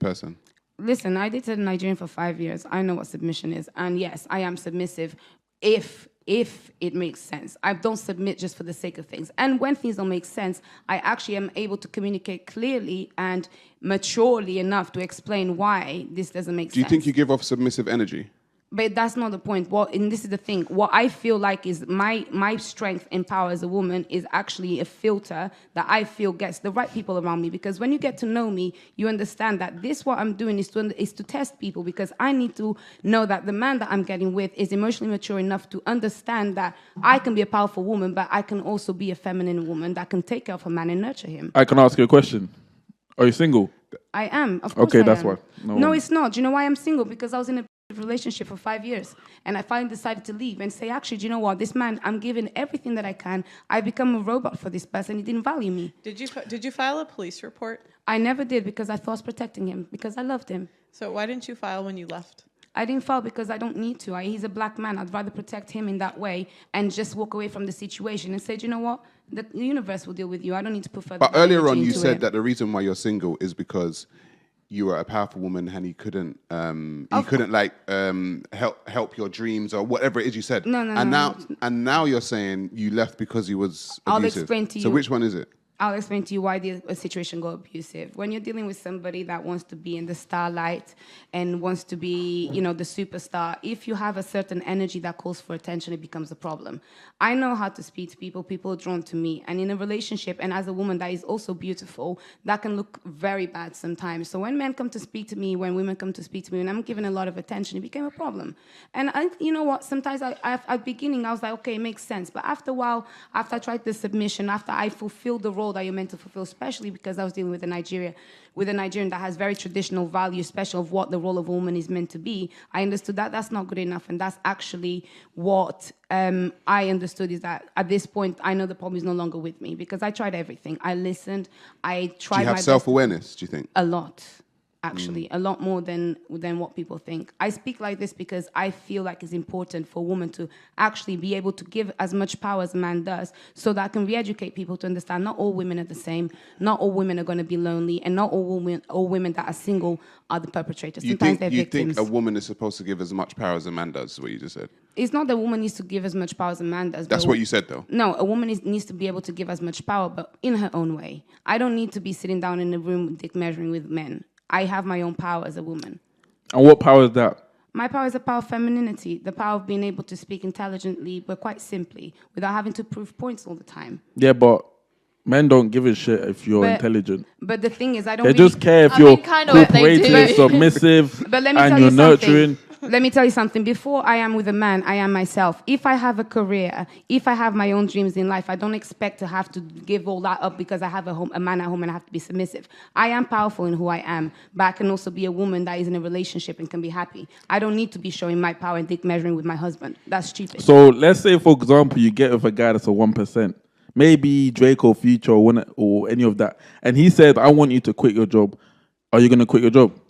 person? Listen, I dated a Nigerian for 5 years. I know what submission is. And yes, I am submissive if it makes sense. I don't submit just for the sake of things. And when things don't make sense, I actually am able to communicate clearly and maturely enough to explain why this doesn't make sense. Do you think you give off submissive energy? But that's not the point. And this is the thing. What I feel like is my strength and power as a woman is actually a filter that I feel gets the right people around me. Because when you get to know me, you understand that what I'm doing is to test people, because I need to know that the man that I'm getting with is emotionally mature enough to understand that I can be a powerful woman, but I can also be a feminine woman that can take care of a man and nurture him. I can ask you a question. Are you single? I am, of course. Okay, I that's am. why. No, it's not. Do you know why I'm single? Because I was in a relationship for 5 years, and I finally decided to leave and say, actually, do you know what? This man, I'm giving everything that I can. I become a robot for this person. He didn't value me. Did you file a police report? I never did, because I thought I was protecting him, because I loved him. So why didn't you file when you left? I didn't file because I don't need to. He's a black man. I'd rather protect him in that way and just walk away from the situation and say, do you know what? The universe will deal with you. I don't need to put further. But earlier on, you said that the reason why you're single is because you were a powerful woman and he couldn't help your dreams or whatever it is you said. No. And now you're saying you left because he was abusive. I'll explain to you. So which one is it? I'll explain to you why the situation got abusive. When you're dealing with somebody that wants to be in the starlight and wants to be, the superstar, if you have a certain energy that calls for attention, it becomes a problem. I know how to speak to people. People are drawn to me. And in a relationship, and as a woman that is also beautiful, that can look very bad sometimes. So when men come to speak to me, when women come to speak to me, and I'm given a lot of attention, it became a problem. And you know what? Sometimes at the beginning, I was like, okay, it makes sense. But after a while, after I tried the submission, after I fulfilled the role that you're meant to fulfill, especially because I was dealing with a Nigerian that has very traditional values, especially of what the role of a woman is meant to be, I understood that that's not good enough. And that's actually what I understood, is that at this point, I know the problem is no longer with me, because I tried everything. I listened. I tried my best. Do you have self-awareness, do you think? A lot. Actually, a lot more than what people think. I speak like this because I feel like it's important for a woman to actually be able to give as much power as a man does, so that I can re-educate people to understand not all women are the same, not all women are going to be lonely, and not all women that are single are the perpetrators. Sometimes they're victims. You think a woman is supposed to give as much power as a man does, is what you just said? It's not that a woman needs to give as much power as a man does. That's what you said, though. No, a woman needs to be able to give as much power, but in her own way. I don't need to be sitting down in a room dick measuring with men. I have my own power as a woman. And what power is that? My power is the power of femininity, the power of being able to speak intelligently, but quite simply, without having to prove points all the time. Yeah, but men don't give a shit if you're intelligent. But the thing is, I don't They just care if you're cooperative, submissive, and you're nurturing. Let me tell you something. Before I am with a man, I am myself. If I have a career, if I have my own dreams in life, I don't expect to have to give all that up because I have a man at home and I have to be submissive. I am powerful in who I am, but I can also be a woman that is in a relationship and can be happy. I don't need to be showing my power and dick measuring with my husband. That's stupid. So let's say, for example, you get with a guy that's a 1%. Maybe Drake or Future or any of that. And he said, I want you to quit your job. Are you going to quit your job?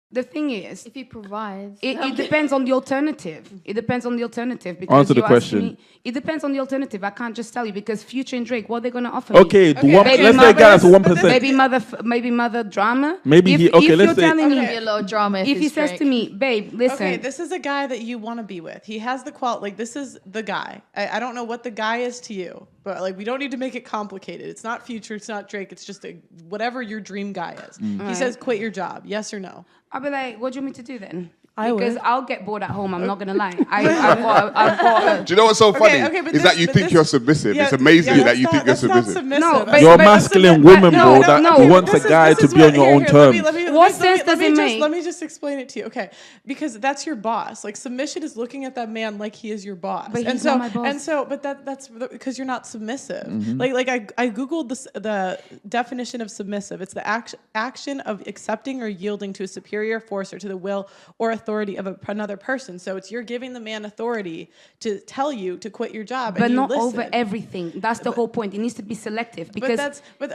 The thing is, if he provides, it depends on the alternative. It depends on the alternative. Because answer the question. It depends on the alternative. I can't just tell you, because Future and Drake, what are they going to offer me? Let's say a guy that's 1%. Maybe mother drama. Maybe let's say a little drama. If he says to me, babe, listen. Okay, this is a guy that you want to be with. He has the quality. Like, this is the guy. I don't know what the guy is to you, but like, we don't need to make it complicated. It's not Future. It's not Drake. It's just whatever your dream guy is. He says, quit your job. Yes or no? I'll be like, what do you want me to do then? Because I'll get bored at home. I'm not going to lie. I've got do you know what's so funny? Is that you think you're submissive. Yeah, it's amazing that you think you're submissive. No, you're a masculine woman, bro, that wants a guy to be on your own terms. What sense does it make? Let me just explain it to you. Okay, because that's your boss. Like, submission is looking at that man like he is your boss. But he's not my boss. But that's because you're not submissive. Like I Googled the definition of submissive. It's the action of accepting or yielding to a superior force or to the will or authority of another person. So you're giving the man authority to tell you to quit your job, but and you not listen. over everything. That's the whole point. It needs to be selective, because that's the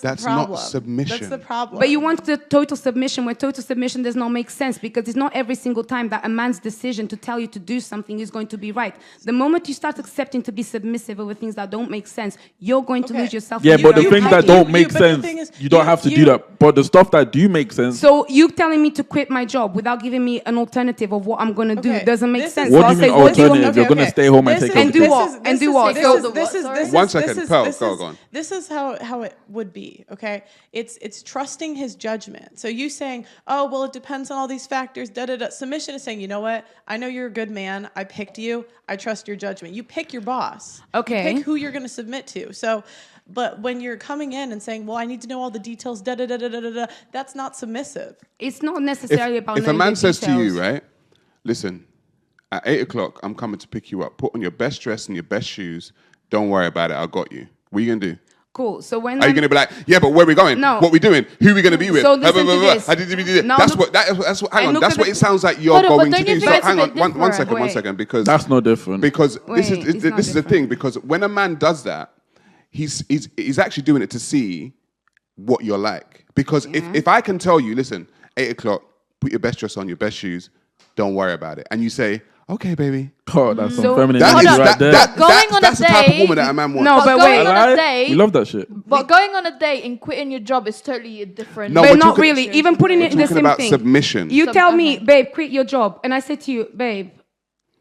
That's problem. not submission. That's the problem. But you want the total submission, where total submission does not make sense, because it's not every single time that a man's decision to tell you to do something is going to be right. The moment you start accepting to be submissive over things that don't make sense, you're going to lose yourself. Yeah, but the things that don't make but the sense, thing is, you don't have to do that. But the stuff that do make sense. So you telling me to quit my job without giving me an alternative of what I'm going to do doesn't make sense. What So do I'll you mean say, what do you want alternative? me You're going to stay home and take care of And do kids. what? And do what? So One second, Pearl, go on. This is how it would be, okay? It's trusting his judgment. So you saying, oh, well, it depends on all these factors, da-da-da. Submission is saying, you know what? I know you're a good man. I picked you. I trust your judgment. You pick your boss. Okay. You pick who you're going to submit to. So, but when you're coming in and saying, well, I need to know all the details, da-da-da-da-da-da, that's not submissive. It's not necessarily about If a knowing man the says to you, details. right, listen, at 8 o'clock, I'm coming to pick you up. Put on your best dress and your best shoes. Don't worry about it. I got you. What are you going to do? Cool. So when Are you going to be like, yeah, but where are we going? No. What are we doing? Who are we going to be with? So listen to this. Now That's look- what. Hang and on. look That's at what the- it sounds like you're Hold on, but going to don't do. you So think it's a hang on, bit one different? second, Wait. because That's no different. because this Wait, it's not is the different. thing. Because when a man does that, he's actually doing it to see what you're like. Because if I can tell you, listen, 8 o'clock, put your best dress on, your best shoes, don't worry about it, and you say, okay, baby. Oh, that's some So- feminine That energy is right there. Going on a that's the type of date- woman that a man wants. No, but going wait. on Lie? a date, We love that shit. but going on a date and quitting your job is totally a different. No, But we're not talking- really. Even putting it in the talking same about thing. submission. You tell me, okay. babe, quit your job. And I said to you, babe,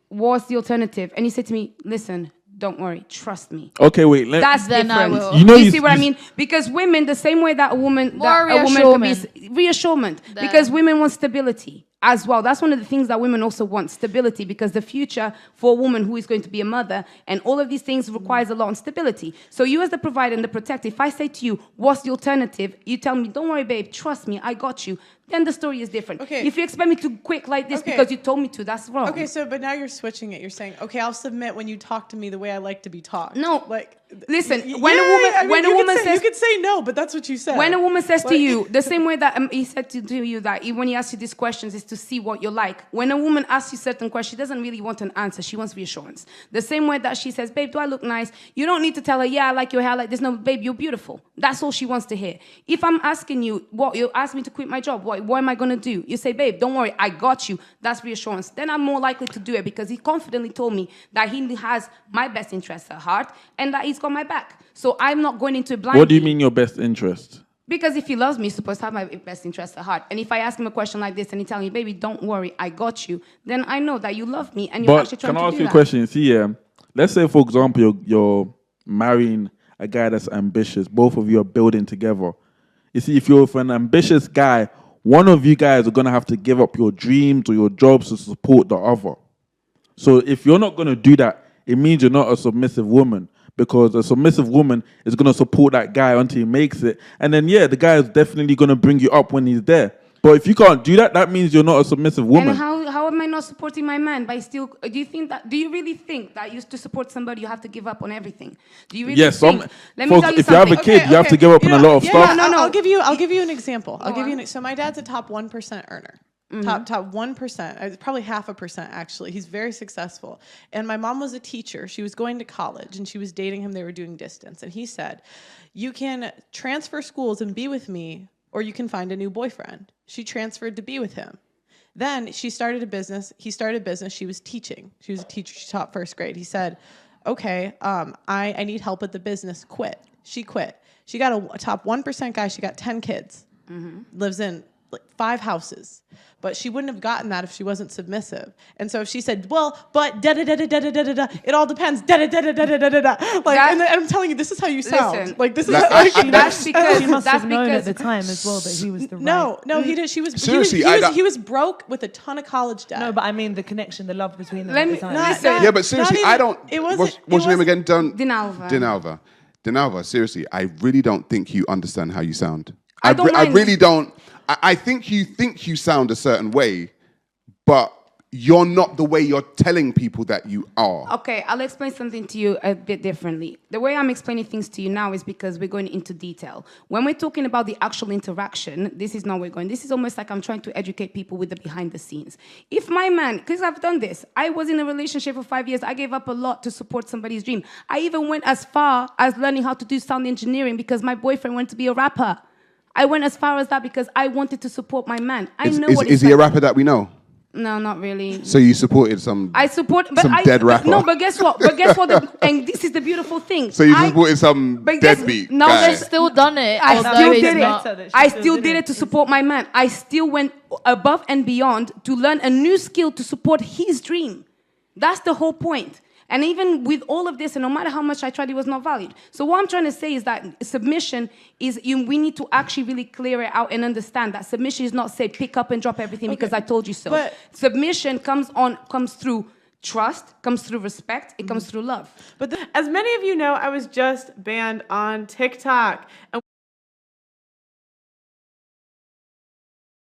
what's the alternative? And you said to me, listen, don't worry, trust me. Okay, wait. That's Then I different. will. You know you you- see what I you- mean? Because women, the same way that a woman, More can reassurance. be reassurance. Then- Because women want stability as well. That's one of the things that women also want, stability. Because the future for a woman who is going to be a mother and all of these things requires a lot of stability. So you as the provider and the protector, if I say to you, what's the alternative? You tell me, don't worry, babe, trust me, I got you. Then the story is different. Okay. If you expect me to quit like this Okay. because you told me to, that's wrong. Okay, so but now you're switching it. You're saying, okay, I'll submit when you talk to me the way I like to be talked. No, like listen, y- when a yeah, woman- I mean, when a you could woman say, says- you could say no, but that's what you said. When a woman says to Like- you, the same way that he said to you that when he asks you these questions is to see what you're like. When a woman asks you certain questions, she doesn't really want an answer. She wants reassurance. The same way that she says, babe, do I look nice? You don't need to tell her, yeah, I like your hair like this. No, babe, you're beautiful. That's all she wants to hear. If I'm asking you, what, you ask me to quit my job, what am I going to do? You say, babe, don't worry, I got you. That's reassurance. Then I'm more likely to do it because he confidently told me that he has my best interests at heart and that he's got my back. So I'm not going into a blind. What do you mean your best interest? Because if he loves me, he's supposed to have my best interest at heart. And if I ask him a question like this and he tells me, baby, don't worry, I got you, then I know that you love me and you're But actually trying can I to ask do you a that. question? See, let's say, for example, you're marrying a guy that's ambitious. Both of you are building together. You see, if you're with an ambitious guy, one of you guys are going to have to give up your dreams or your jobs to support the other. So if you're not going to do that, it means you're not a submissive woman, because a submissive woman is going to support that guy until he makes it. And then, yeah, the guy is definitely going to bring you up when he's there. But if you can't do that, that means you're not a submissive woman. And how am I not supporting my man by still? Do you really think that to support somebody you have to give up on everything? Do you really Yes, think? Let me folks, tell you if you have a something. kid, you have to give up on a lot of stuff. No, no. I'll give you an example. So my dad's a top 1% earner. Top 1%. It's probably 0.5% actually. He's very successful. And my mom was a teacher. She was going to college and she was dating him. They were doing distance. And he said, you can transfer schools and be with me, or you can find a new boyfriend. She transferred to be with him. Then she started a business. He started a business. She was teaching. She was a teacher. She taught first grade. He said, okay, I need help at the business. Quit. She quit. She got a top 1% guy. She got 10 kids. Lives in like 5 houses. But she wouldn't have gotten that if she wasn't submissive. And so if she said, well, but da-da-da-da-da-da-da-da, it all depends, da-da-da-da-da-da-da. Like, and I'm telling you, this is how you sound. Listen, Like, this is that's because She must that's have known at because the time as well that he was the right. No, he did. She was Seriously, he was broke with a ton of college debt. No, but I mean the connection, the love between them Let at me- the time. listen. Yeah, but seriously, even- I don't. it wasn't- What's it your name wasn't- again? Dinalva. Dinalva. Seriously, I really don't think you understand how you sound. I don't I mind. really don't. I think you sound a certain way, but you're not the way you're telling people that you are. Okay, I'll explain something to you a bit differently. The way I'm explaining things to you now is because we're going into detail. When we're talking about the actual interaction, this is not where we're going. This is almost like I'm trying to educate people with the behind the scenes. If my man, because I've done this, I was in a relationship for 5 years. I gave up a lot to support somebody's dream. I even went as far as learning how to do sound engineering because my boyfriend wanted to be a rapper. I went as far as that because I wanted to support my man. I know what is it's he a like. rapper that we know? No, not really. So you supported some dead rapper? No, but guess what? And this is the beautiful thing. So you supported some deadbeat no, guy? She's still done it. I although still it's did not. it. I still did it to support my man. I still went above and beyond to learn a new skill to support his dream. That's the whole point. And even with all of this, and no matter how much I tried, it was not valued. So what I'm trying to say is that submission is, we need to actually really clear it out and understand that submission is not say pick up and drop everything because I told you so. But submission comes through trust, comes through respect, it comes through love. But as many of you know, I was just banned on TikTok. And